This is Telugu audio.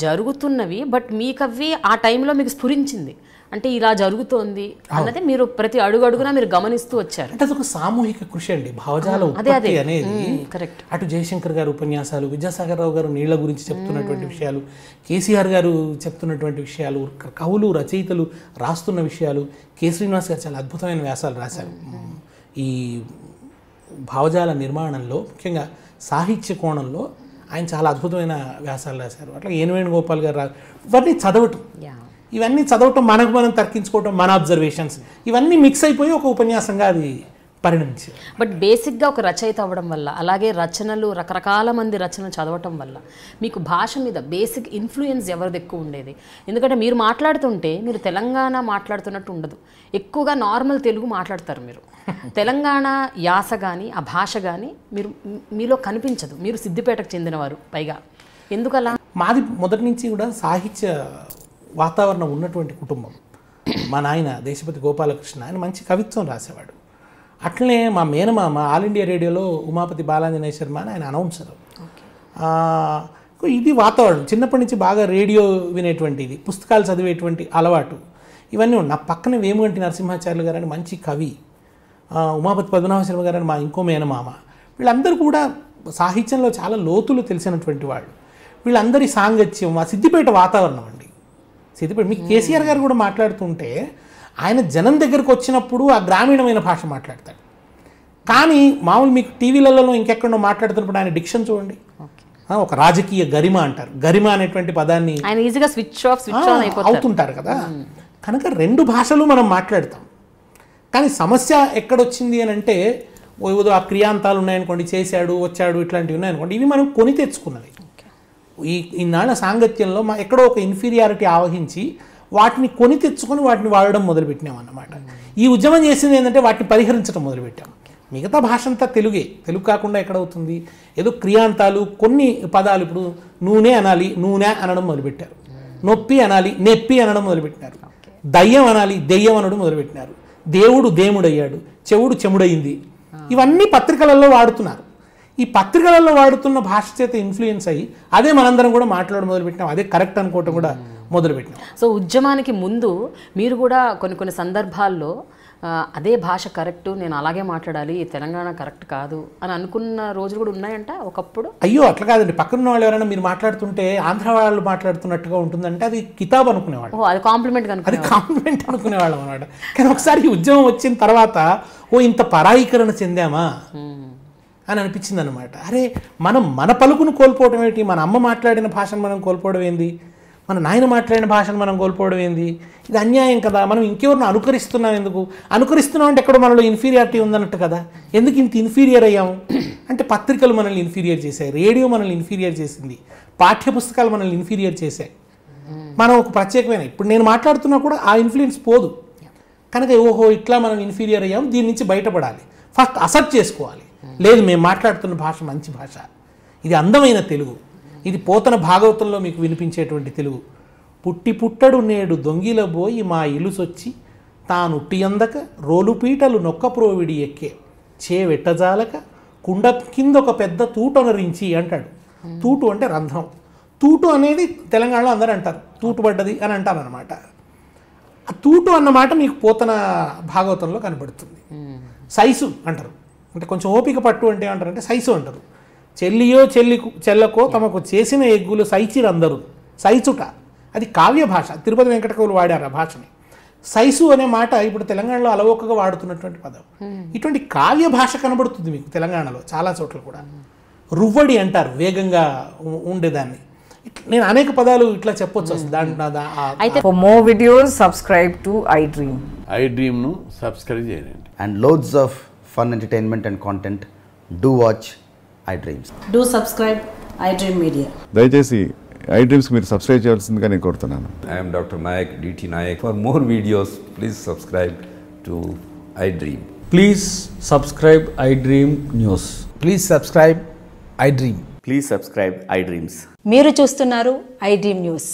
జరుగుతున్నవి బట్ మీకవి ఆ టైంలో మీకు స్ఫురించింది అంటే ఇలా జరుగుతోంది అన్నది మీరు ప్రతి అడుగున మీరు గమనిస్తూ వచ్చారు. అంటే అదొక సామూహిక కృషి అండి. భావజాల ఉత్పత్తి అనేది అటు జయశంకర్ గారు ఉపన్యాసాలు, విద్యాసాగర్ రావు గారు నీళ్ల గురించి చెప్తున్నటువంటి విషయాలు, కేసీఆర్ గారు చెప్తున్నటువంటి విషయాలు, కవులు రచయితలు రాస్తున్న విషయాలు, కె శ్రీనివాస్ గారు చాలా అద్భుతమైన వ్యాసాలు రాశారు ఈ భావజాల నిర్మాణంలో. ముఖ్యంగా సాహిత్య కోణంలో ఆయన చాలా అద్భుతమైన వ్యాసాలు రాశారు. అట్లా వేణుగోపాల్ గారు ఇవన్నీ చదవటం, మనకు మనం తర్కించుకోవటం, మన అబ్జర్వేషన్స్ ఇవన్నీ మిక్స్ అయిపోయి ఒక ఉపన్యాసంగా అది పరిణమించింది. బట్ బేసిక్గా ఒక రచయిత అవ్వడం వల్ల, అలాగే రచనలు రకరకాల మంది రచనలు చదవటం వల్ల మీకు భాష మీద బేసిక్ ఇన్ఫ్లుయెన్స్ ఎవరిది ఎక్కువ ఉండేది? ఎందుకంటే మీరు మాట్లాడుతుంటే మీరు తెలంగాణ మాట్లాడుతున్నట్టు ఉండదు, ఎక్కువగా నార్మల్ తెలుగు మాట్లాడతారు మీరు. తెలంగాణ యాస కానీ ఆ భాష కానీ మీలో కనిపించదు. మీరు సిద్దిపేటకు చెందినవారు పైగా, ఎందుకలా? మాది మొదటి నుంచి కూడా సాహిత్య వాతావరణం ఉన్నటువంటి కుటుంబం. మా నాయన దేశపతి గోపాలకృష్ణ ఆయన మంచి కవిత్వం రాసేవాడు. అట్లనే మా మేనమామ ఆల్ ఇండియా రేడియోలో ఉమాపతి బాలాంజనేయ శర్మ అని ఆయన అనౌన్సర్. ఇది వాతావరణం చిన్నప్పటి నుంచి బాగా రేడియో వినేటువంటిది, పుస్తకాలు చదివేటువంటి అలవాటు ఇవన్నీ ఉన్నాయి. నా పక్కన వేముగంటి నరసింహాచార్యులు గారు అని మంచి కవి, ఉమాపతి పద్మనాభ శర్మ గారు అని మా ఇంకో మేనమామ, వీళ్ళందరూ కూడా సాహిత్యంలో చాలా లోతులు తెలిసినటువంటి వాళ్ళు. వీళ్ళందరి సాంగత్యం ఆ సిద్దిపేట వాతావరణం అండి. సిద్దిపేట మీకు కేసీఆర్ గారు కూడా మాట్లాడుతుంటే ఆయన జనం దగ్గరకు వచ్చినప్పుడు ఆ గ్రామీణమైన భాష మాట్లాడతాడు. కానీ మామూలు మీకు టీవీలలో ఇంకెక్కడో మాట్లాడుతున్నప్పుడు ఆయన డిక్షన్ చూడండి, ఒక రాజకీయ గరిమ అంటారు. గరిమ అనేటువంటి పదాన్ని ఆయన ఈజీగా స్విచ్ ఆఫ్ అవుతుంటారు కదా. కనుక రెండు భాషలు మనం మాట్లాడతాం. కానీ సమస్య ఎక్కడొచ్చింది అని అంటే ఏదో ఆ క్రియాంతాలు ఉన్నాయనుకోండి, చేశాడు వచ్చాడు ఇట్లాంటివి ఉన్నాయనుకోండి, ఇవి మనం కొని తెచ్చుకున్నవి. ఈ నాళ్ళ సాంగత్యంలో ఎక్కడో ఒక ఇన్ఫీరియారిటీ ఆవహించి వాటిని కొని తెచ్చుకొని వాటిని వాడడం మొదలుపెట్టినాం అన్నమాట. ఈ ఉద్యమం చేసింది ఏంటంటే వాటిని పరిహరించడం మొదలుపెట్టాం. మిగతా భాష అంతా తెలుగు కాకుండా ఎక్కడవుతుంది? ఏదో క్రియాంతాలు కొన్ని పదాలు, ఇప్పుడు నూనె అనాలి నూనె అనడం మొదలుపెట్టారు, నొప్పి అనాలి నెప్పి అనడం మొదలుపెట్టినారు, దయ్యం అనాలి దెయ్యం అనడం మొదలుపెట్టినారు, దేవుడు దేముడయ్యాడు, చెవుడు చెముడయింది. ఇవన్నీ పత్రికలలో వాడుతున్నారు. ఈ పత్రికలలో వాడుతున్న భాష చేత ఇన్ఫ్లుయెన్స్ అయ్యి అదే మనందరం కూడా మాట్లాడడం మొదలుపెట్టినాం, అదే కరెక్ట్ అనుకోవటం కూడా మొదలుపెట్టినాం. సో ఉద్యమానికి ముందు మీరు కూడా కొన్ని సందర్భాల్లో అదే భాష కరెక్టు, నేను అలాగే మాట్లాడాలి, తెలంగాణ కరెక్ట్ కాదు అని అనుకున్న రోజులు కూడా ఉన్నాయంట ఒకప్పుడు? అయ్యో అట్లా కాదండి. పక్కన వాళ్ళు ఎవరైనా మీరు మాట్లాడుతుంటే ఆంధ్ర వాళ్ళు మాట్లాడుతున్నట్టుగా ఉంటుందంటే అది కితాబ్ అనుకునేవాళ్ళు, అది కాంప్లిమెంట్ అనుకునేవాళ్ళం అనమాట. కానీ ఒకసారి ఉద్యమం వచ్చిన తర్వాత ఇంత పరాయీకరణ చెందామా అని అనిపించింది అనమాట. అరే మన పలుకును కోల్పోవడం ఏంటి? మన అమ్మ మాట్లాడిన భాషను మనం కోల్పోవడం ఏంది? మన నాయన మాట్లాడిన భాషను మనం కోల్పోవడం ఏంది? ఇది అన్యాయం కదా. మనం ఇంకెవరిని అనుకరిస్తున్నాం? ఎందుకు అనుకరిస్తున్నాం అంటే ఎక్కడో మనలో ఇన్ఫీరియారిటీ ఉందన్నట్టు కదా. ఎందుకు ఇంత ఇన్ఫీరియర్ అయ్యాము అంటే పత్రికలు మనల్ని ఇన్ఫీరియర్ చేశాయి, రేడియో మనల్ని ఇన్ఫీరియర్ చేసింది, పాఠ్యపుస్తకాలు మనల్ని ఇన్ఫీరియర్ చేశాయి. మనం ఒక ప్రత్యేకమైన ఇప్పుడు నేను మాట్లాడుతున్నా కూడా ఆ ఇన్ఫ్లుయెన్స్ పోదు. కనుక ఇట్లా మనం ఇన్ఫీరియర్ అయ్యాము, దీని నుంచి బయటపడాలి. ఫస్ట్ అసెప్ట్ చేసుకోవాలి, లేదు మేము మాట్లాడుతున్న భాష మంచి భాష, ఇది అందమైన తెలుగు, ఇది పోతన భాగవతంలో మీకు వినిపించేటువంటి తెలుగు. పుట్టడు నేడు దొంగిలబోయి మా ఇలుసొచ్చి తానుట్టి అందక రోలుపీటలు నొక్కప్రోవిడి ఎక్కే చేవెట్టజాలక కుండ కింద ఒక పెద్ద తూటొనరించి అంటాడు. తూటు అంటే రంధ్రం. తూటు అనేది తెలంగాణలో అందరూ అంటారు, తూటుపడ్డది అని అంటారు అనమాట. ఆ తూటు అన్నమాట మీకు పోతన భాగవతంలో కనబడుతుంది. సైసు అంటారు, అంటే కొంచెం ఓపిక పట్టు అంటే ఏమంటారంటే సైసు అంటారు. చెల్లియో చెల్లకో తమకు చేసిన ఎగ్గులు సైచిరందరూ, సైచుట అది కావ్య భాష. తిరుపతి వెంకటకవులు వాడారు ఆ భాషని. సైసు అనే మాట ఇప్పుడు తెలంగాణలో అలవోకగా వాడుతున్నటువంటి పదం. ఇటువంటి కావ్య భాష కనబడుతుంది మీకు తెలంగాణలో చాలా చోట్ల కూడా. రువ్వడి అంటారు వేగంగా ఉండేదాన్ని. నేను అనేక పదాలు ఇట్లా చెప్పొచ్చు దాంట్లో. For more videos subscribe to iDream. iDream ను సబ్స్క్రైబ్ చేయండి. And loads of fun entertainment and content. Do watch iDreams. Do subscribe iDream Media. దయచేసి iDreams మీరు సబ్స్క్రైబ్ చేయాల్సిందిగా నేను కోరుతున్నాను. I am Dr. Nayak, DT Nayak. For more videos, please subscribe to iDream. Please subscribe iDream News. Please subscribe iDream. Please subscribe iDreams. మీరు చూస్తున్నారు iDream News.